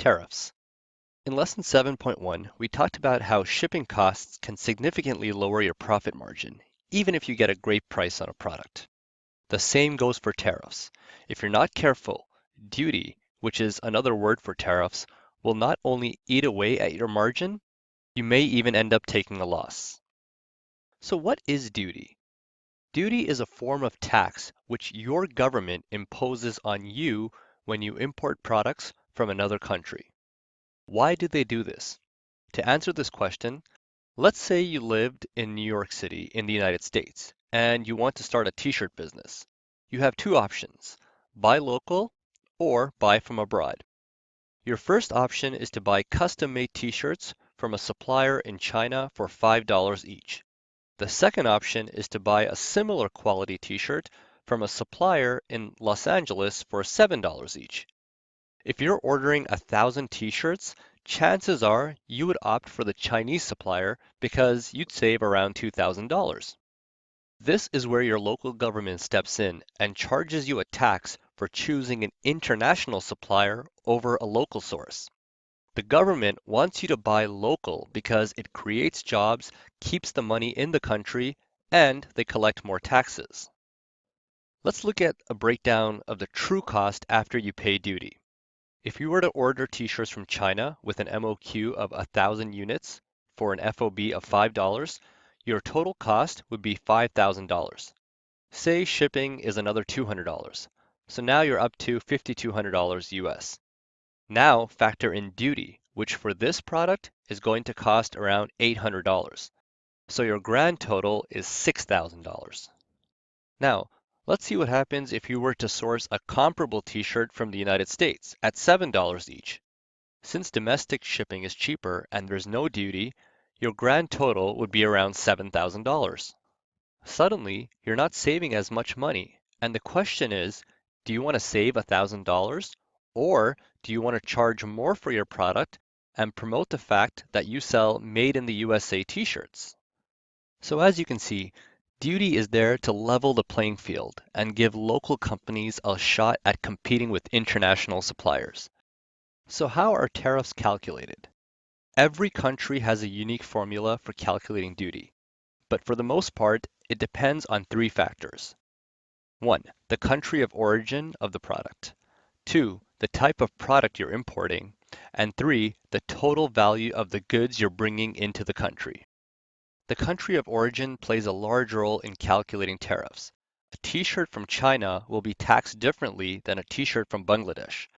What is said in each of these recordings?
Tariffs. In Lesson 7.1, we talked about how shipping costs can significantly lower your profit margin, even if you get a great price on a product. The same goes for tariffs. If you're not careful, duty, which is another word for tariffs, will not only eat away at your margin, you may even end up taking a loss. So what is duty? Duty is a form of tax which your government imposes on you when you import products from another country. Why do they do this? To answer this question, let's say you lived in New York City in the United States and you want to start a t-shirt business. You have two options, buy local or buy from abroad. Your first option is to buy custom-made t-shirts from a supplier in China for $5 each. The second option is to buy a similar quality t-shirt from a supplier in Los Angeles for $7 each. If you're ordering 1,000 t-shirts, chances are you would opt for the Chinese supplier because you'd save around $2,000. This is where your local government steps in and charges you a tax for choosing an international supplier over a local source. The government wants you to buy local because it creates jobs, keeps the money in the country, and they collect more taxes. Let's look at a breakdown of the true cost after you pay duty. If you were to order t-shirts from China with an MOQ of 1,000 units for an FOB of $5, your total cost would be $5,000. Say shipping is another $200. So now you're up to $5,200 US. Now factor in duty, which for this product is going to cost around $800. So your grand total is $6,000. Now, let's see what happens if you were to source a comparable t-shirt from the United States at $7 each. Since domestic shipping is cheaper and there's no duty, your grand total would be around $7,000. Suddenly, you're not saving as much money, and the question is, do you want to save $1,000 or do you want to charge more for your product and promote the fact that you sell made in the USA t-shirts? So as you can see, duty is there to level the playing field and give local companies a shot at competing with international suppliers. So how are tariffs calculated? Every country has a unique formula for calculating duty, but for the most part, it depends on three factors. 1. The country of origin of the product. 2. The type of product you're importing. And 3. The total value of the goods you're bringing into the country. The country of origin plays a large role in calculating tariffs. A t-shirt from China will be taxed differently than a t-shirt from Bangladesh.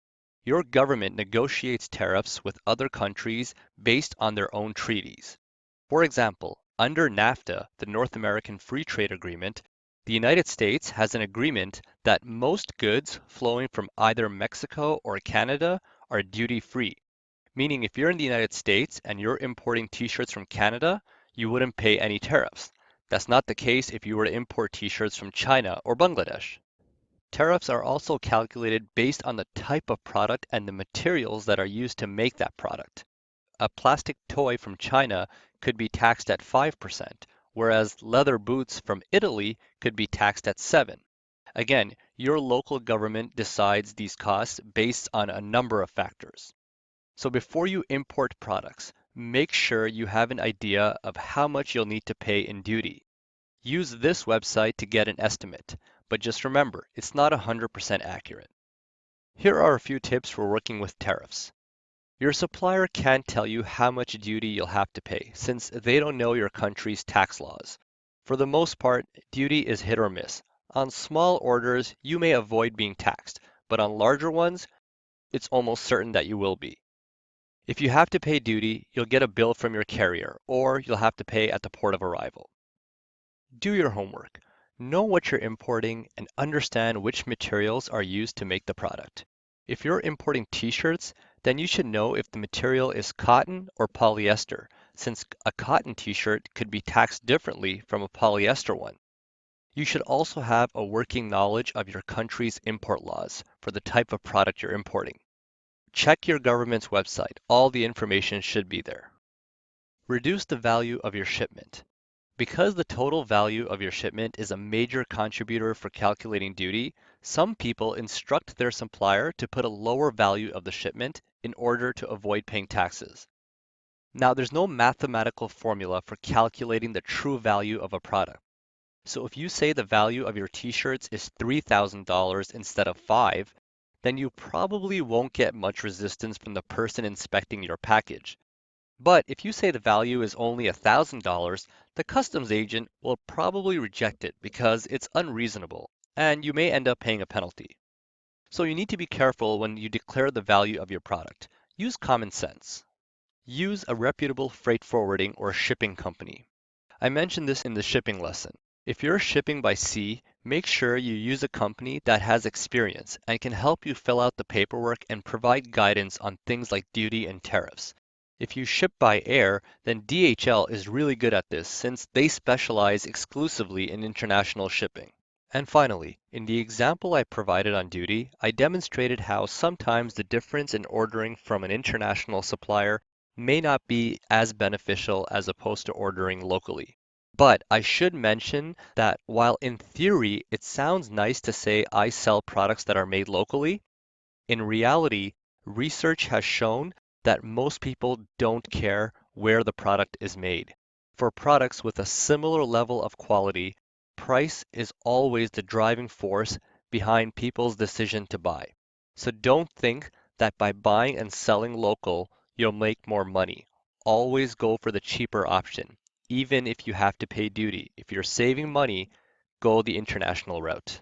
Your government negotiates tariffs with other countries based on their own treaties. For example, under NAFTA, the North American Free Trade Agreement, the United States has an agreement that most goods flowing from either Mexico or Canada are duty-free, meaning if you're in the United States and you're importing t-shirts from Canada, you wouldn't pay any tariffs. That's not the case if you were to import t-shirts from China or Bangladesh. Tariffs are also calculated based on the type of product and the materials that are used to make that product. A plastic toy from China could be taxed at 5%, whereas leather boots from Italy could be taxed at 7%. Again, your local government decides these costs based on a number of factors. So before you import products, make sure you have an idea of how much you'll need to pay in duty. Use this website to get an estimate, but just remember, it's not 100% accurate. Here are a few tips for working with tariffs. Your supplier can't tell you how much duty you'll have to pay, since they don't know your country's tax laws. For the most part, duty is hit or miss. On small orders, you may avoid being taxed, but on larger ones, it's almost certain that you will be. If you have to pay duty, you'll get a bill from your carrier, or you'll have to pay at the port of arrival. Do your homework. Know what you're importing and understand which materials are used to make the product. If you're importing t-shirts, then you should know if the material is cotton or polyester, since a cotton t-shirt could be taxed differently from a polyester one. You should also have a working knowledge of your country's import laws for the type of product you're importing. Check your government's website. All the information should be there. Reduce the value of your shipment. Because the total value of your shipment is a major contributor for calculating duty, some people instruct their supplier to put a lower value of the shipment in order to avoid paying taxes. Now, there's no mathematical formula for calculating the true value of a product. So if you say the value of your t-shirts is $3,000 instead of 5, then you probably won't get much resistance from the person inspecting your package. But if you say the value is only $1,000, the customs agent will probably reject it because it's unreasonable, and you may end up paying a penalty. So you need to be careful when you declare the value of your product. Use common sense. Use a reputable freight forwarding or shipping company. I mentioned this in the shipping lesson. If you're shipping by sea, make sure you use a company that has experience and can help you fill out the paperwork and provide guidance on things like duty and tariffs. If you ship by air, then DHL is really good at this since they specialize exclusively in international shipping. And finally, in the example I provided on duty, I demonstrated how sometimes the difference in ordering from an international supplier may not be as beneficial as opposed to ordering locally. But I should mention that while in theory it sounds nice to say I sell products that are made locally, in reality, research has shown that most people don't care where the product is made. For products with a similar level of quality, price is always the driving force behind people's decision to buy. So don't think that by buying and selling local, you'll make more money. Always go for the cheaper option, even if you have to pay duty. If you're saving money, go the international route.